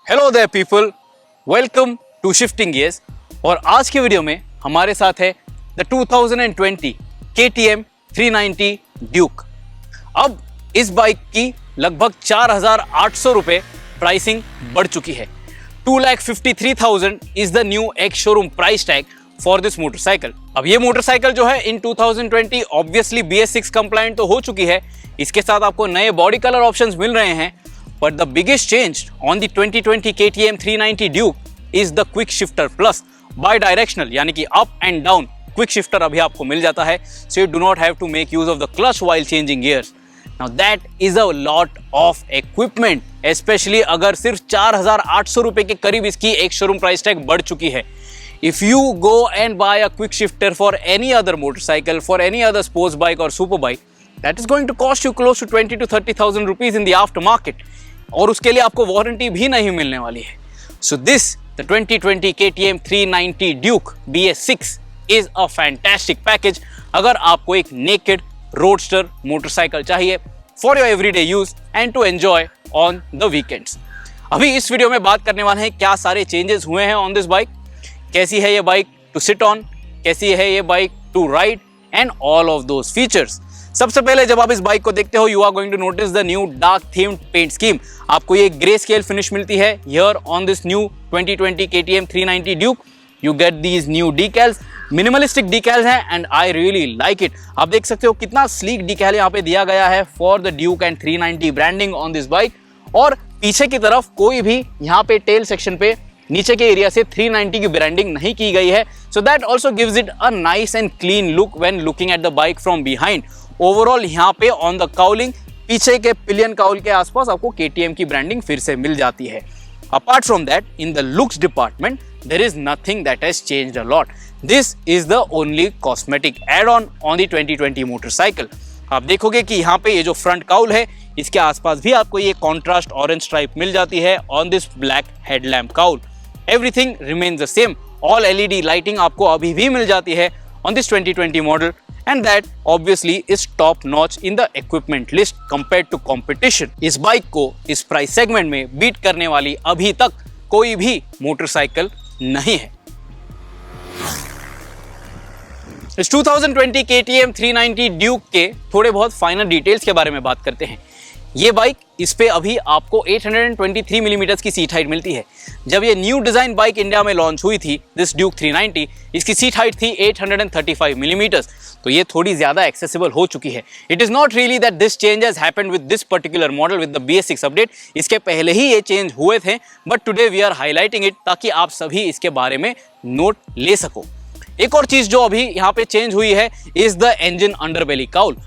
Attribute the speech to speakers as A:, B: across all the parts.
A: Hello there people, welcome to shifting gears. और आज के वीडियो में हमारे साथ है द 2020 KTM 390 ड्यूक। अब इस बाइक की लगभग 4,800 रुपये प्राइसिंग बढ़ चुकी है। 2,53,000 is the new ex showroom price tag for this motorcycle. अब ये मोटरसाइकिल जो है इन 2020 ऑब्वियसली BS6 कंप्लायंट तो हो चुकी है। इसके साथ आपको नए बॉडी कलर ऑप्शंस मिल रहे हैं, but the biggest change on the 2020 KTM 390 Duke is the quick shifter plus bidirectional, यानी कि up and down quick shifter अभी आपको मिल जाता है। So you do not have to make use of the clutch while changing gears. Now that is a lot of equipment, specially अगर सिर्फ 4,800 रुपए के करीब इसकी एक शोरूम प्राइस टैग बढ़ चुकी है। If you go and buy a quick shifter for any other motorcycle, for any other sports bike or super bike, that is going to cost you close to 20 to 30,000 rupees in the aftermarket. और उसके लिए आपको warranty भी नहीं मिलने वाली है। So this, the 2020 KTM 390 Duke BS6 is a fantastic package अगर आपको एक naked roadster मोटरसाइकिल चाहिए for your everyday use and to enjoy on the weekends। अभी इस वीडियो में बात करने वाले हैं क्या सारे चेंजेस हुए हैं ऑन दिस बाइक, कैसी है ये बाइक टू सिट ऑन, कैसी है ये bike to ride and all of those features. सबसे पहले जब आप इस बाइक को देखते हो, you are going to notice the new dark themed paint scheme. आपको ये ग्रे स्केल फिनिश मिलती है here on this new 2020 KTM 390 Duke. You get these new decals, minimalistic decals हैं and I really like it. आप देख सकते हो कितना स्लीक डीकैल यहाँ पे दिया गया है for the Duke and 390 branding on this bike. और पीछे की तरफ कोई भी यहाँ पे टेल सेक्शन पे नीचे के एरिया से 390 की ब्रांडिंग नहीं की गई है। So that also gives it a nice and clean look when looking at the bike from behind. Overall यहाँ पे ऑन द काउलिंग, पीछे के पिलियन काउल के आसपास आपको KTM की ब्रांडिंग फिर से मिल जाती है। Apart from that, in the looks department there is nothing that has changed a lot. This is the only cosmetic add on the 2020 motorcycle. आप देखोगे कि यहाँ पे ये जो फ्रंट काउल है, इसके आसपास भी आपको ये कॉन्ट्रास्ट ऑरेंज स्ट्राइप मिल जाती है on this black headlamp cowl. Everything remains the same. All LED lighting आपको अभी भी मिल जाती है on this 2020 model, and that obviously is top notch in the equipment list compared to competition. इस bike को इस प्राइस सेगमेंट में beat करने वाली अभी तक कोई भी मोटरसाइकिल नहीं है। इस 2020 KTM 390 ड्यूक के थोड़े बहुत फाइनल डिटेल्स के बारे में बात करते हैं। ये बाइक, इस पे अभी आपको 823 मिलीमीटर की सीट हाइट मिलती है। जब ये न्यू डिजाइन बाइक इंडिया में लॉन्च हुई थी, दिस ड्यूक 390, इसकी सीट हाइट थी 835 मिलीमीटर, तो ये थोड़ी ज्यादा एक्सेसिबल हो चुकी है। It is not really that this change has happened with this particular model with the BS6 update. इसके पहले ही ये चेंज हुए थे, but today we are highlighting it ताकि आप सभी इसके बारे में नोट ले सको। एक और चीज जो अभी यहाँ पे चेंज हुई है is the engine underbelly cowl.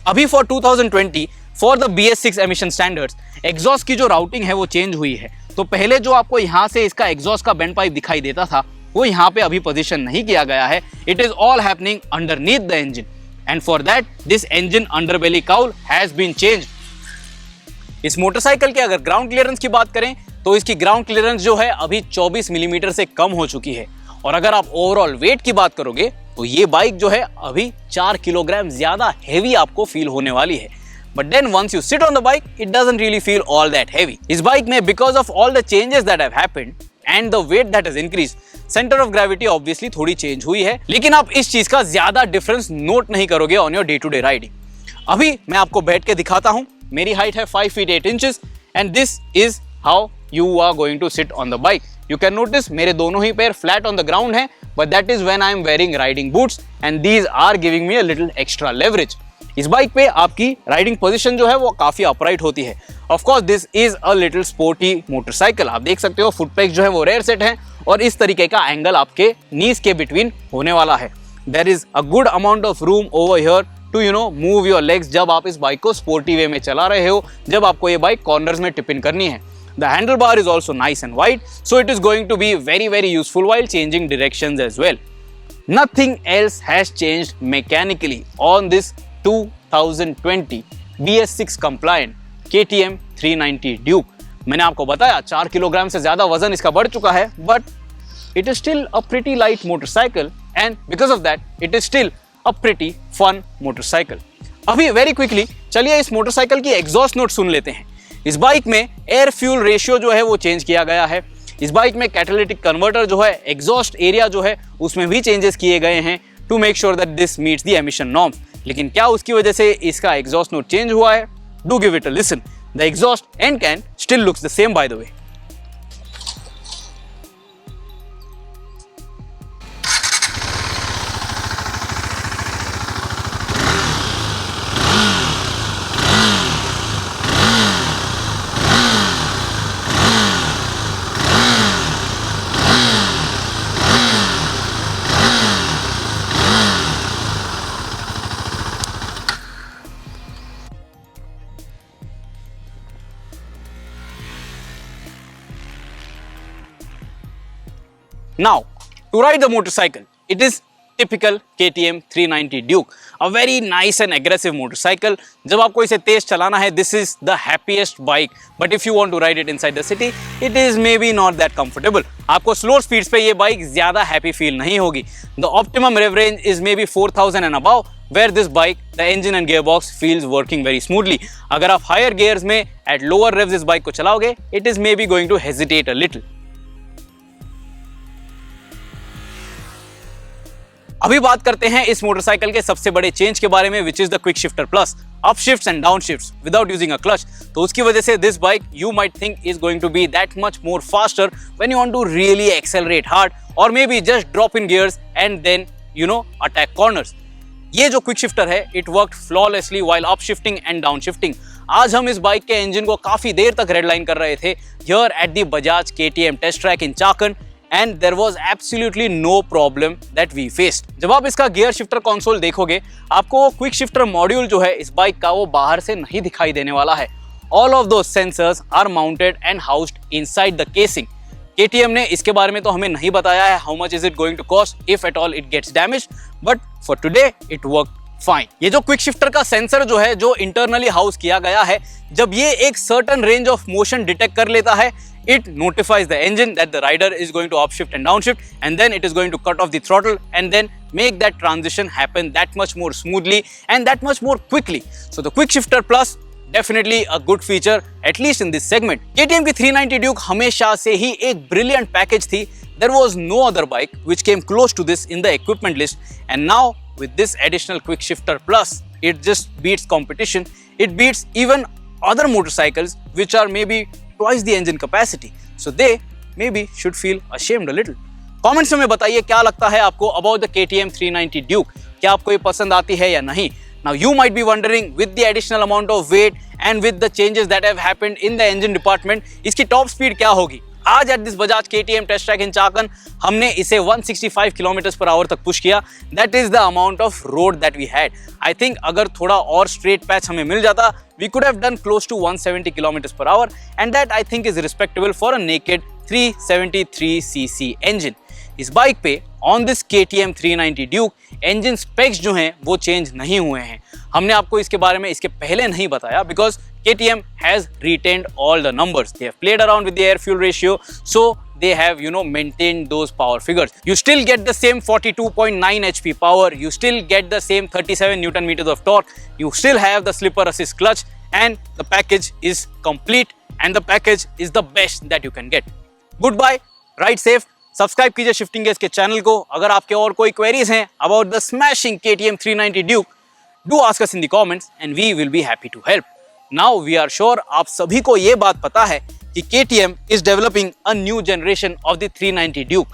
A: अभी for 2020 for the BS6 emission standards, exhaust की जो राउटिंग है वो चेंज हुई है। तो पहले जो आपको यहाँ से इसका एग्जॉस्ट का बेंड पाइप दिखाई देता था, वो यहाँ पे अभी पोजीशन नहीं किया गया है। It is all happening underneath the engine, and for that this engine underbelly cowl has been changed. इस मोटरसाइकिल के अगर ग्राउंड क्लियरेंस की बात करें तो इसकी ग्राउंड क्लियरेंस जो है अभी 24 मिलीमीटर से कम हो चुकी है। और अगर आप ओवरऑल वेट की बात करोगे तो ये बाइक जो है अभी 4 किलोग्राम ज्यादा हेवी आपको फील होने वाली है। But then once you sit on the bike, it doesn't really feel all that heavy. इस बाइक में because of all the changes that have happened and the weight that has increase, centre of gravity obviously थोड़ी change हुई है, लेकिन आप इस चीज का ज्यादा डिफरेंस नोट नहीं करोगे on your day to day riding. अभी मैं आपको बैठ के दिखाता हूं। मेरी हाइट है 5 feet 8 inches and this is how you are going to sit on the bike. You can notice मेरे दोनों ही पैर flat on the ground हैं, but that is when I am wearing riding boots and these are giving me a little extra leverage. इस bike पे आपकी riding position जो है वो काफी अपराइट होती है। Of course this is a little sporty motorcycle। आप देख सकते हो फुट पेग्स जो है वो रेयर सेट हैं और इस तरीके का एंगल आपके नीज के बिटवीन होने वाला है। There is a good amount of room over here to move your legs जब आप इस बाइक को स्पोर्टी वे में चला रहे हो, जब आपको ये बाइक कॉर्नर्स में टिप इन करनी है। The handlebar is also nice and wide, so it is going to be very useful while changing directions as well. Nothing else has changed mechanically on this 2020 BS6 compliant KTM 390 Duke. मैंने आपको बताया 4 kilogram से ज्यादा वजन इसका बढ़ चुका है, but it is still a pretty light motorcycle and because of that it is still a pretty fun motorcycle. अभी very quickly चलिए इस मोटरसाइकिल की एग्जॉस्ट नोट सुन लेते हैं। इस बाइक में एयर फ्यूल रेशियो जो है वो चेंज किया गया है। इस बाइक में कैटालिटिक कन्वर्टर जो है, एग्जॉस्ट एरिया जो है उसमें भी चेंजेस किए गए हैं to make sure that this meets the emission norms. लेकिन क्या उसकी वजह से इसका एग्जॉस्ट नोट चेंज हुआ है? Do give it a listen. The exhaust and can still looks the same by the way. Now, to ride the motorcycle, it is typical KTM 390 Duke, a very nice and aggressive motorcycle. जब आपको इसे तेज चलाना है, this is the happiest bike. But if you want to ride it inside the city, it is maybe not that comfortable. आपको slow speeds पे ये bike ज़्यादा happy feel नहीं होगी. The optimum rev range is maybe 4000 and above, where this bike, the engine and gearbox feels working very smoothly. अगर आप higher gears में at lower revs इस बाइक को चलाओगे, it is maybe going to hesitate a little. अभी बात करते हैं इस मोटरसाइकिल के सबसे बड़े चेंज के बारे में, which is the quick shifter plus, up shifts and down shifts without using a clutch. तो उसकी वजह से this bike you might think is going to be that much more faster when you want to really accelerate hard और maybe just drop in gears and then attack corners. ये जो quick shifter है, it worked flawlessly while up shifting and down shifting. आज हम इस bike के engine को काफी देर तक रेड लाइन कर रहे थे here at the Bajaj KTM test track in Chakan, and there was absolutely no problem that we faced. जब आप इसका गियर शिफ्टर कंसोल देखोगे, आपको वो क्विक शिफ्टर मॉड्यूल जो है इस बाइक का, वो बाहर से नहीं दिखाई देने वाला है। All of those sensors are mounted and housed inside the casing. KTM ने इसके बारे में तो हमें नहीं बताया है how much is it going to cost if at all it gets damaged, but for today it worked fine. ये जो क्विक शिफ्टर का सेंसर जो है, जो इंटरनली हाउस किया गया है, जब ये एक certain range of motion detect कर लेता है, it notifies the engine that the rider is going to upshift and downshift, and then it is going to cut off the throttle and then make that transition happen that much more smoothly and that much more quickly. So the quick shifter plus definitely a good feature, at least in this segment. KTM की 390 Duke हमेशा से ही एक brilliant package थी. There was no other bike which came close to this in the equipment list, and now with this additional quick shifter plus, it just beats competition. It beats even other motorcycles which are maybe twice the engine capacity, so they maybe should feel ashamed a little. Comments में बताइए क्या लगता है आपको about the KTM 390 Duke. क्या आपको ये पसंद आती है या नहीं? Now you might be wondering, with the additional amount of weight and with the changes that have happened in the engine department, इसकी top speed क्या होगी? आज at this Bajaj KTM test track in Chakan हमने इसे 165 किलोमीटर पर आवर तक push किया। That is the amount of road that we had. I think अगर थोड़ा और स्ट्रेट पैच हमें मिल जाता, we could have done close to 170 kilometre per hour, and that I think is respectable for a naked 373cc engine. इस bike पे on this KTM 390 Duke engine specs जो हैं वो चेंज नहीं हुए हैं। हमने आपको इसके बारे में इसके पहले नहीं बताया because KTM has retained all the numbers. They have played around with the air fuel ratio, so they have maintained those power figures. You still get the same 42.9 HP power, you still get the same 37 Newton meters of torque, you still have the slipper assist clutch, and the package is complete, and the package is the best that you can get. Goodbye, ride safe. Subscribe कीजिए shifting gears के channel को। अगर आपके और कोई queries हैं about the smashing KTM 390 Duke, do ask us in the comments and we will be happy to help. Now we are sure आप सभी को ये बात पता है कि KTM is developing a new generation of the 390 Duke,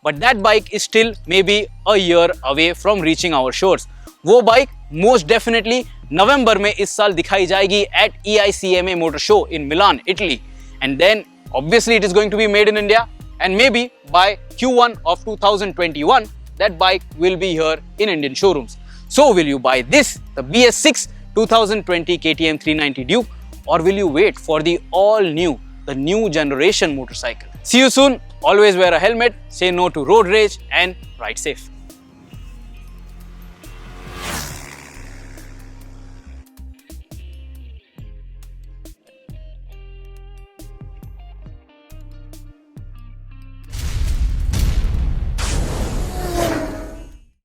A: but that bike is still may be a year away from reaching our shores. वो bike most definitely नवंबर में इस साल दिखाई जाएगी at EICMA motor show in Milan, Italy, and then obviously it is going to be made in India, and maybe by Q1 of 2021 that bike will be here in Indian showrooms. So will you buy this, the BS6 2020 KTM 390 Duke, or will you wait for the all new, the new generation motorcycle? See you soon. Always wear a helmet, say no to road rage, and ride safe.